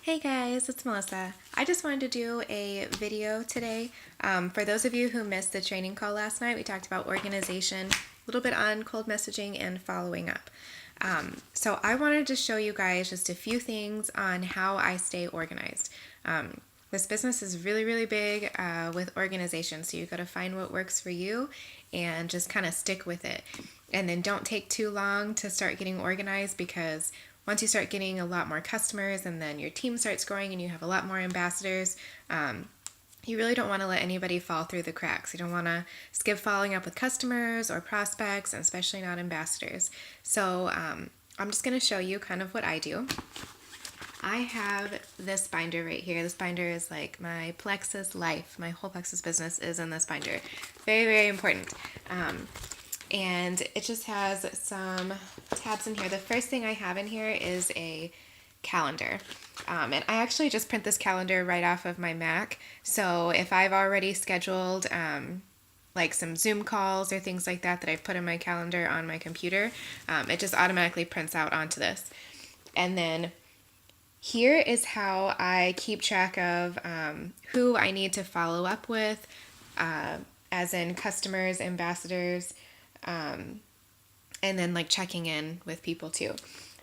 Hey guys, it's Melissa. I just wanted to do a video today. For those of you who missed the training call last night, we talked about organization, a little bit on cold messaging and following up. So I wanted to show you guys just a few things on how I stay organized. This business is really, really big with organization, so you've got to find what works for you and just kind of stick with it. And then don't take too long to start getting organized, because once you start getting a lot more customers and then your team starts growing and you have a lot more ambassadors, you really don't want to let anybody fall through the cracks. You don't want to skip following up with customers or prospects, and especially not ambassadors. So I'm just going to show you kind of what I do. I have this binder right here. This binder is like my Plexus life. My whole Plexus business is in this binder. Very, very important. And it just has some tabs in here. The first thing I have in here is a calendar. And I actually just print this calendar right off of my Mac. So if I've already scheduled like some Zoom calls or things like that I've put in my calendar on my computer, it just automatically prints out onto this. And then here is how I keep track of who I need to follow up with, as in customers, ambassadors, and then like checking in with people too.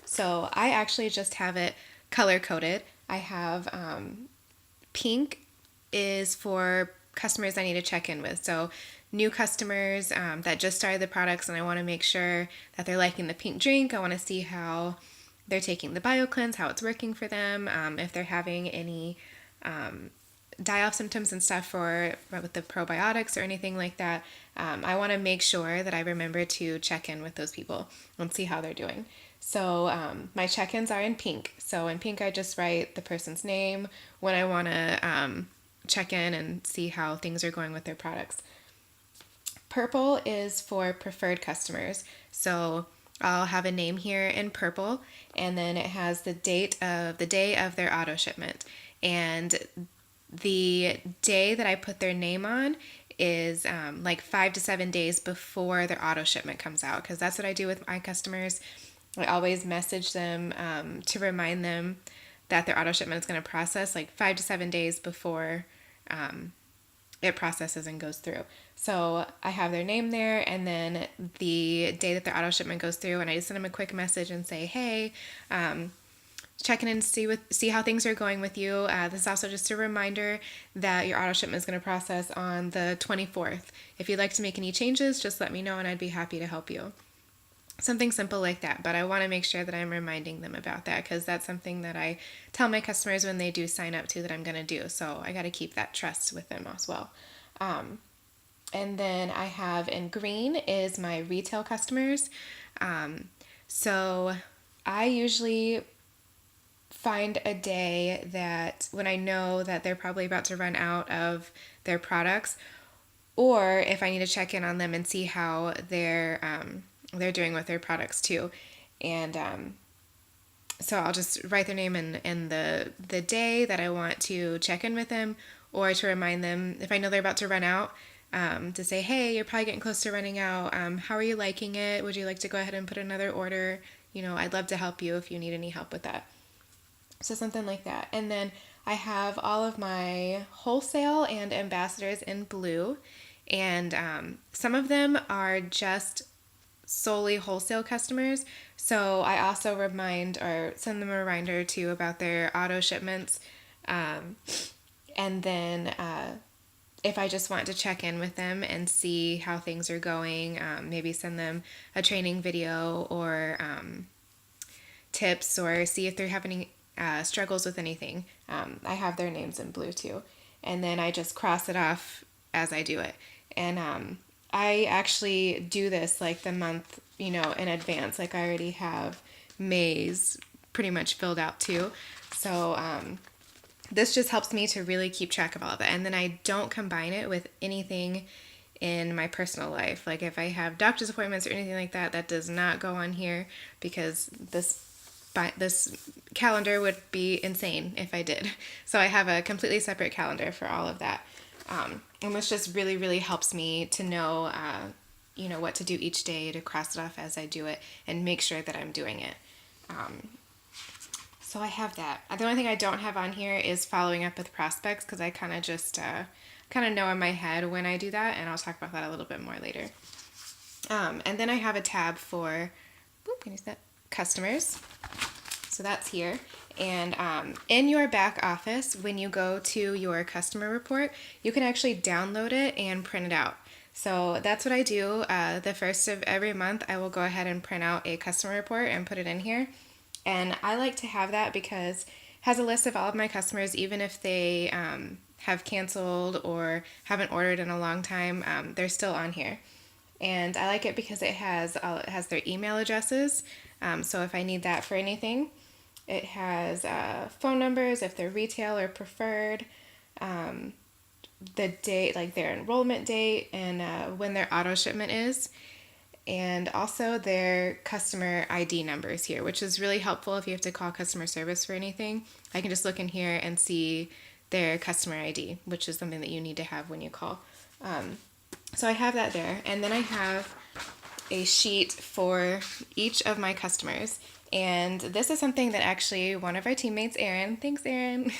So I actually just have it color coded. I have pink is for customers I need to check in with. So new customers that just started the products and I want to make sure that they're liking the pink drink. I want to see how they're taking the BioCleanse, how it's working for them, if they're having any die-off symptoms and stuff with the probiotics or anything like that. I want to make sure that I remember to check in with those people and see how they're doing. So my check-ins are in pink. So in pink, I just write the person's name, when I want to check in and see how things are going with their products. Purple is for preferred customers. So I'll have a name here in purple, and then it has the date of the day of their auto shipment. And the day that I put their name on is like 5 to 7 days before their auto shipment comes out, because that's what I do with my customers. I always message them to remind them that their auto shipment is going to process like 5 to 7 days before it processes and goes through. So I have their name there, and then the day that their auto shipment goes through, and I just send them a quick message and say, hey, checking in to see how things are going with you. This is also just a reminder that your auto shipment is going to process on the 24th. If you'd like to make any changes, just let me know and I'd be happy to help you. Something simple like that, but I want to make sure that I'm reminding them about that, because that's something that I tell my customers when they do sign up to that I'm going to do. So I got to keep that trust with them as well. And then I have in green is my retail customers. So I usually find a day that when I know that they're probably about to run out of their products, or if I need to check in on them and see how they're doing with their products too. And so I'll just write their name and the day that I want to check in with them, or to remind them if I know they're about to run out, to say, hey, you're probably getting close to running out. How are you liking it? Would you like to go ahead and put another order? I'd love to help you if you need any help with that. So something like that. And then I have all of my wholesale and ambassadors in blue. And some of them are just solely wholesale customers. So I also remind or send them a reminder too about their auto shipments. And then if I just want to check in with them and see how things are going, maybe send them a training video or tips, or see if they're having struggles with anything. I have their names in blue too. And then I just cross it off as I do it. And I actually do this like the month, in advance. Like I already have May's pretty much filled out too. So this just helps me to really keep track of all of it. And then I don't combine it with anything in my personal life. Like if I have doctor's appointments or anything like that, that does not go on here, because this calendar would be insane if I did. So I have a completely separate calendar for all of that. And this just really, really helps me to know, what to do each day, to cross it off as I do it and make sure that I'm doing it. so I have that. The only thing I don't have on here is following up with prospects, because I kind of just kind of know in my head when I do that, and I'll talk about that a little bit more later. And then I have a tab for, can you see that? Customers. So that's here. And in your back office, when you go to your customer report, you can actually download it and print it out. So that's what I do. The first of every month, I will go ahead and print out a customer report and put it in here. And I like to have that because it has a list of all of my customers, even if they have canceled or haven't ordered in a long time, they're still on here. And I like it because it has their email addresses. So if I need that for anything, it has phone numbers if they're retail or preferred, the date, like their enrollment date, and when their auto shipment is, and also their customer ID numbers here, which is really helpful if you have to call customer service for anything. I can just look in here and see their customer ID, which is something that you need to have when you call. So I have that there, and then I have a sheet for each of my customers. And this is something that actually one of our teammates, Erin, thanks Erin,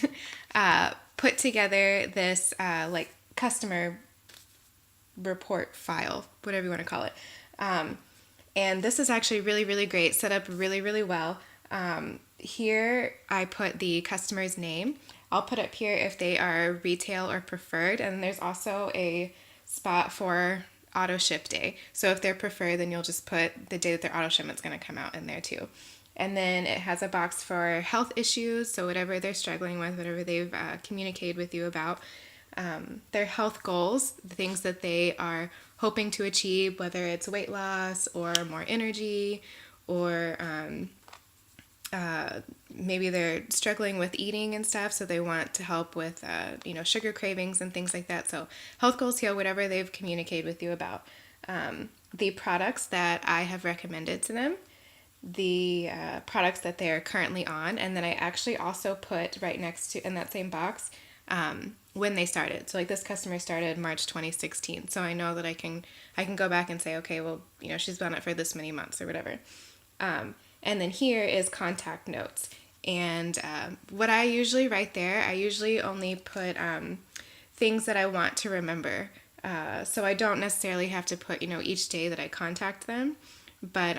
put together this like customer report file, whatever you want to call it. And this is actually really, really great, set up really, really well. Here I put the customer's name. I'll put up here if they are retail or preferred, and there's also a spot for auto ship day. So if they're preferred, then you'll just put the day that their auto shipment's going to come out in there too. And then it has a box for health issues, so whatever they're struggling with, whatever they've communicated with you about, their health goals, the things that they are hoping to achieve, whether it's weight loss or more energy, or maybe they're struggling with eating and stuff, so they want to help with sugar cravings and things like that. So health goals here, whatever they've communicated with you about. The products that I have recommended to them, the products that they're currently on, and then I actually also put right next to, in that same box, when they started. So like this customer started March 2016, so I know that I can go back and say, okay, well, she's been on it for this many months or whatever. And then here is contact notes. And what I usually write there, I usually only put things that I want to remember. So I don't necessarily have to put, each day that I contact them. But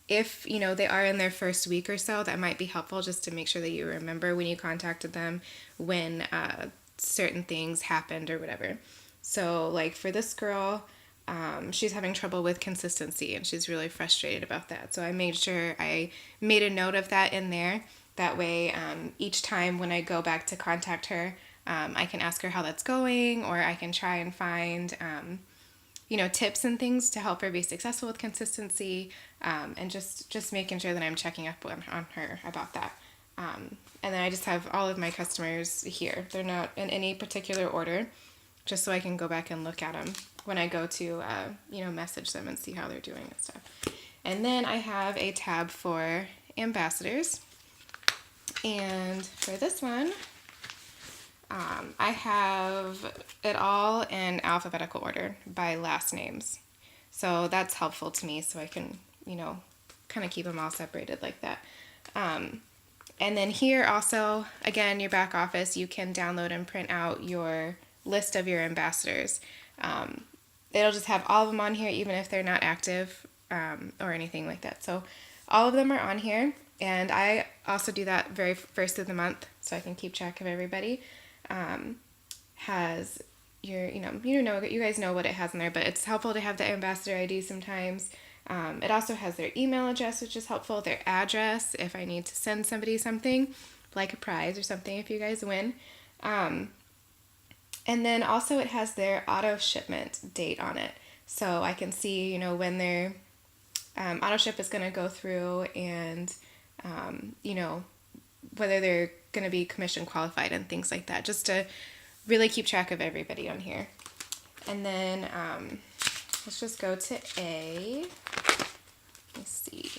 if, they are in their first week or so, that might be helpful just to make sure that you remember when you contacted them, when certain things happened or whatever. So like for this girl, she's having trouble with consistency and she's really frustrated about that. So I made sure I made a note of that in there. That way, each time when I go back to contact her, I can ask her how that's going, or I can try and find, tips and things to help her be successful with consistency, and just making sure that I'm checking up on her about that. And then I just have all of my customers here. They're not in any particular order, just so I can go back and look at them when I go to, message them and see how they're doing and stuff. And then I have a tab for ambassadors. And for this one, I have it all in alphabetical order by last names. So that's helpful to me, so I can, kind of keep them all separated like that. And then here also, again, your back office, you can download and print out your list of your ambassadors. It'll just have all of them on here, even if they're not active or anything like that. So all of them are on here, and I also do that very first of the month, so I can keep track of everybody. Has your, you guys know what it has in there, but it's helpful to have the ambassador ID sometimes. It also has their email address, which is helpful, their address if I need to send somebody something, like a prize or something if you guys win. And then also it has their auto shipment date on it. So I can see, when their auto ship is going to go through, and, whether they're going to be commission qualified and things like that, just to really keep track of everybody on here. And then let's just go to A. Let's see.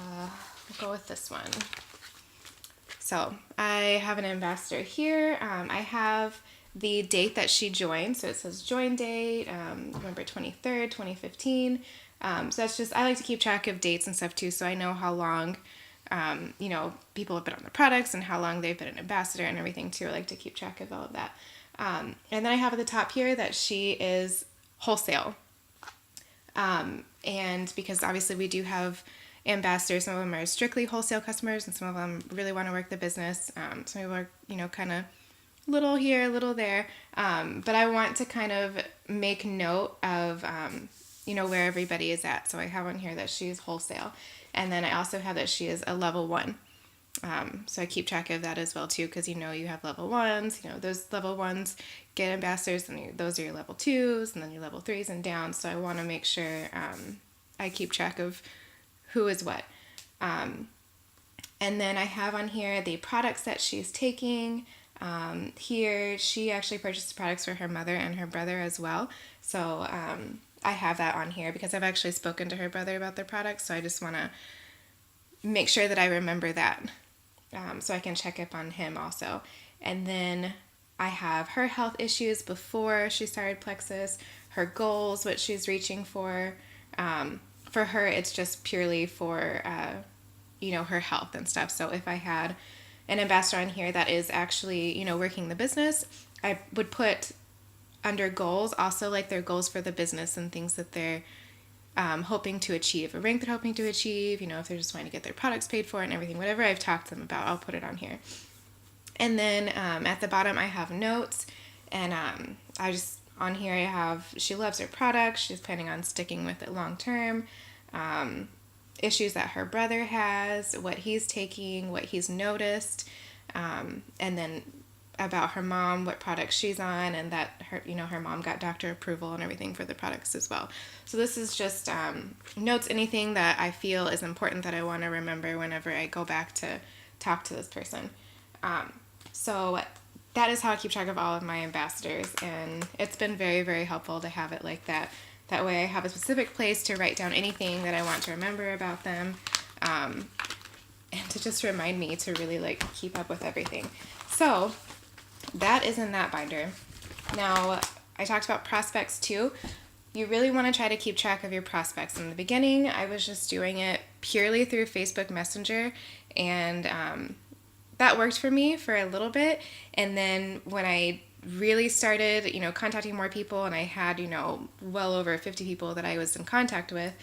We'll go with this one. So I have an ambassador here. I have the date that she joined. So it says join date, November 23rd, 2015. So that's just, I like to keep track of dates and stuff too, so I know how long, people have been on the products and how long they've been an ambassador and everything too. I like to keep track of all of that. And then I have at the top here that she is wholesale. And because obviously we do have ambassadors, some of them are strictly wholesale customers and some of them really want to work the business. Some people are, kind of little here, little there. But I want to kind of make note of, where everybody is at. So I have on here that she's wholesale. And then I also have that she is a level 1. So I keep track of that as well too, because you have level 1s, those level 1s get ambassadors, and those are your level 2s, and then your level 3s and down. So I want to make sure I keep track of who is what. And then I have on here the products that she's taking. Here, she actually purchased products for her mother and her brother as well. So I have that on here because I've actually spoken to her brother about their products. So I just want to make sure that I remember that, so I can check up on him also. And then I have her health issues before she started Plexus, her goals, what she's reaching for. For her, it's just purely for, her health and stuff. So if I had an ambassador on here that is actually, working the business, I would put under goals also like their goals for the business and things that they're hoping to achieve, a rank they're hoping to achieve, if they're just wanting to get their products paid for and everything, whatever I've talked to them about, I'll put it on here. And then at the bottom I have notes, and on here I have, she loves her product, she's planning on sticking with it long term, issues that her brother has, what he's taking, what he's noticed, and then about her mom, what products she's on, and that her mom got doctor approval and everything for the products as well. So this is just notes, anything that I feel is important that I want to remember whenever I go back to talk to this person. So that is how I keep track of all of my ambassadors, and it's been very, very helpful to have it like that. That way I have a specific place to write down anything that I want to remember about them, and to just remind me to really keep up with everything. So that is in that binder. Now, I talked about prospects too. You really want to try to keep track of your prospects. In the beginning, I was just doing it purely through Facebook Messenger, and that worked for me for a little bit. And then when I really started, contacting more people, and I had, well over 50 people that I was in contact with,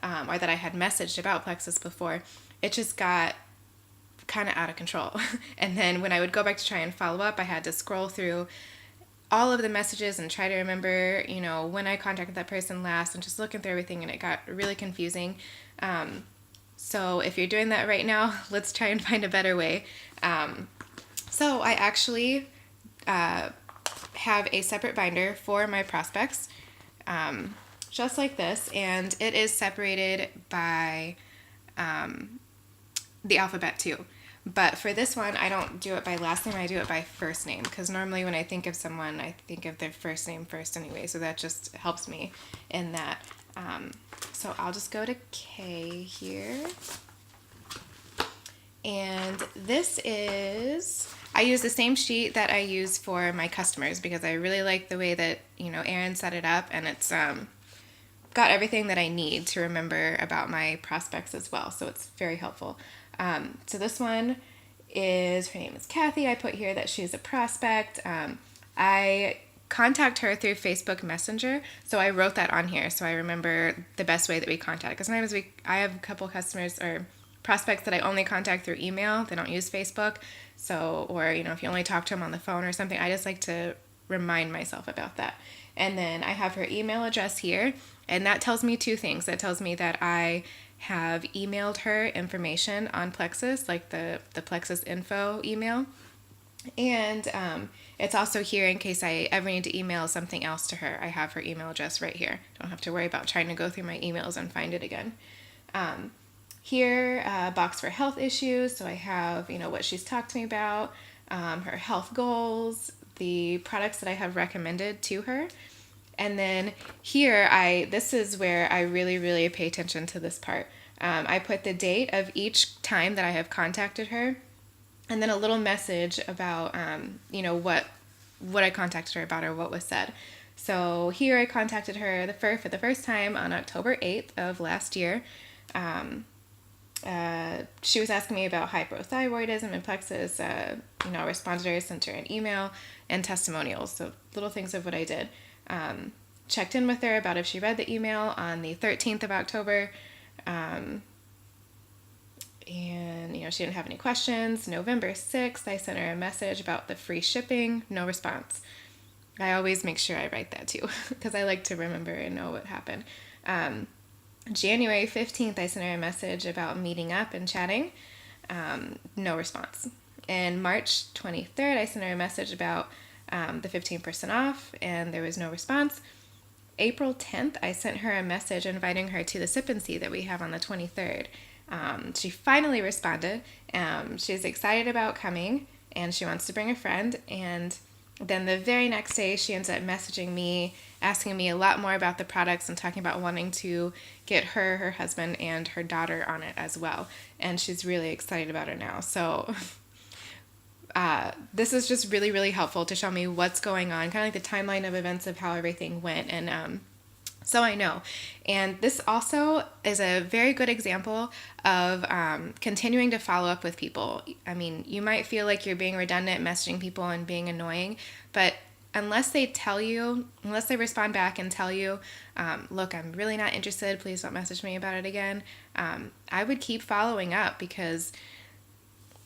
or that I had messaged about Plexus before, it just got kind of out of control. And then when I would go back to try and follow up, I had to scroll through all of the messages and try to remember, when I contacted that person last, and just looking through everything, and it got really confusing. So if you're doing that right now, let's try and find a better way. So I actually have a separate binder for my prospects, just like this, and it is separated by the alphabet too. But for this one, I don't do it by last name, I do it by first name, because normally when I think of someone, I think of their first name first anyway, so that just helps me in that. So I'll just go to K here. And this is, I use the same sheet that I use for my customers, because I really like the way that, Erin set it up, and it's got everything that I need to remember about my prospects as well, so it's very helpful. So this one is, her name is Kathy. I put here that she's a prospect. I contact her through Facebook Messenger, so I wrote that on here so I remember the best way that we contact. Because sometimes I have a couple customers or prospects that I only contact through email. They don't use Facebook. So, or, if you only talk to them on the phone or something, I just like to remind myself about that. And then I have her email address here, and that tells me two things. That tells me that I have emailed her information on Plexus, like the Plexus info email. And it's also here in case I ever need to email something else to her. I have her email address right here. Don't have to worry about trying to go through my emails and find it again. Here, a box for health issues. So I have, what she's talked to me about, her health goals, the products that I have recommended to her. And then here, this is where I really, really pay attention to this part. I put the date of each time that I have contacted her, and then a little message about, what what I contacted her about or what was said. So here I contacted her for the first time on October 8th of last year. She was asking me about hypothyroidism and Plexus. I responded to her, sent her an email and testimonials, so little things of what I did. Checked in with her about if she read the email on the 13th of October. And, she didn't have any questions. November 6th, I sent her a message about the free shipping. No response. I always make sure I write that too, because I like to remember and know what happened. January 15th, I sent her a message about meeting up and chatting. No response. And March 23rd, I sent her a message about the 15% off, and there was no response. April 10th, I sent her a message inviting her to the sip and see that we have on the 23rd. She finally responded. She's excited about coming, and she wants to bring a friend. And then the very next day, she ends up messaging me, asking me a lot more about the products and talking about wanting to get her husband, and her daughter on it as well. And she's really excited about it now. So this is just really, really helpful to show me what's going on, kind of like the timeline of events of how everything went. And so I know. And this also is a very good example of continuing to follow up with people. I mean, you might feel like you're being redundant, messaging people and being annoying, but unless they respond back and tell you, look, I'm really not interested, please don't message me about it again, I would keep following up, because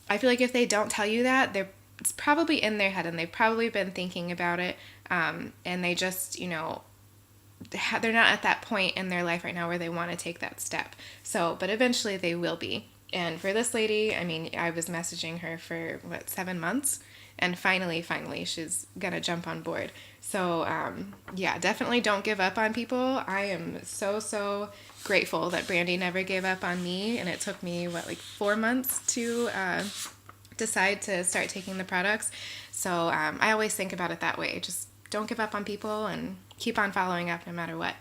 I feel like if they don't tell you that, it's probably in their head and they've probably been thinking about it, and they just, they're not at that point in their life right now where they want to take that step. So, but eventually they will be. And for this lady, I mean, I was messaging her for 7 months, and finally she's gonna jump on board. So definitely don't give up on people. I am so grateful that Brandy never gave up on me, and it took me 4 months to decide to start taking the products. So I always think about it that way. Just don't give up on people and keep on following up no matter what.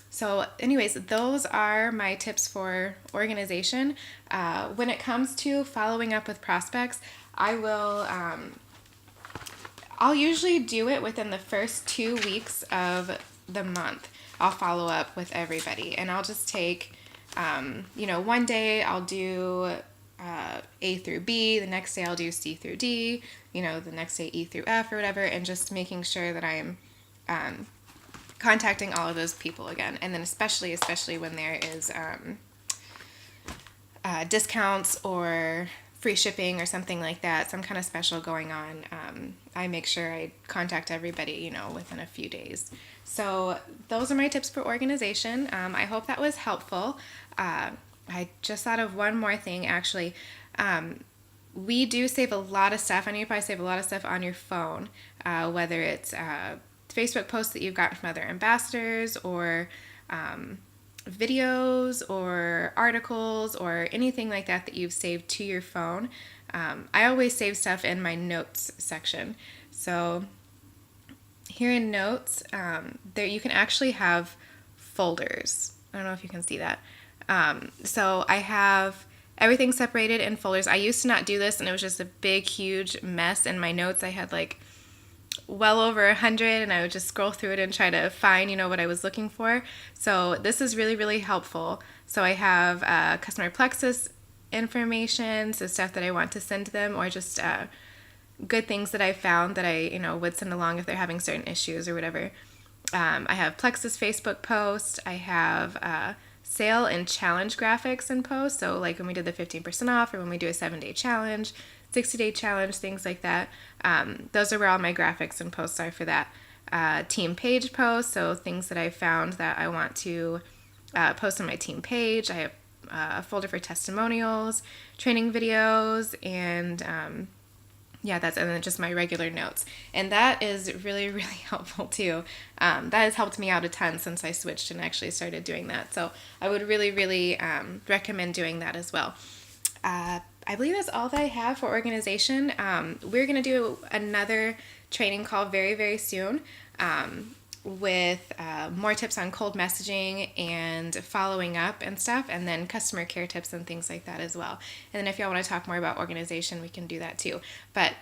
So anyways, those are my tips for organization. When it comes to following up with prospects, I'll usually do it within the first 2 weeks of the month. I'll follow up with everybody, and I'll just take, one day I'll do A through B, the next day I'll do C through D, the next day E through F or whatever, and just making sure that I am contacting all of those people again. And then especially when there is discounts or free shipping or something like that, some kind of special going on, I make sure I contact everybody, within a few days. So those are my tips for organization. I hope that was helpful. I just thought of one more thing, actually. We do save a lot of stuff. I know you probably save a lot of stuff on your phone, whether it's Facebook posts that you've gotten from other ambassadors, or videos or articles or anything like that you've saved to your phone. I always save stuff in my notes section. So here in notes, there you can actually have folders. I don't know if you can see that. So I have everything separated in folders. I used to not do this, and it was just a big, huge mess in my notes. I had well over 100, and I would just scroll through it and try to find, what I was looking for. So this is really, really helpful. So I have customer Plexus information, so stuff that I want to send to them, or just good things that I found that I, would send along if they're having certain issues or whatever. I have Plexus Facebook post. I have sale and challenge graphics and posts. So when we did the 15% off, or when we do a 7-day challenge, 60-day challenge, things like that. Those are where all my graphics and posts are for that. Team page posts, so things that I found that I want to post on my team page. I have a folder for testimonials, training videos, and and then just my regular notes. And that is really, really helpful too. That has helped me out a ton since I switched and actually started doing that. So I would really, really recommend doing that as well. I believe that's all that I have for organization. We're going to do another training call very, very soon with more tips on cold messaging and following up and stuff, and then customer care tips and things like that as well. And then if y'all want to talk more about organization, we can do that too. But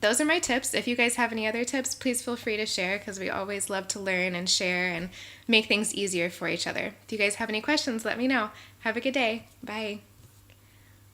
those are my tips. If you guys have any other tips, please feel free to share, because we always love to learn and share and make things easier for each other. If you guys have any questions, let me know. Have a good day. Bye.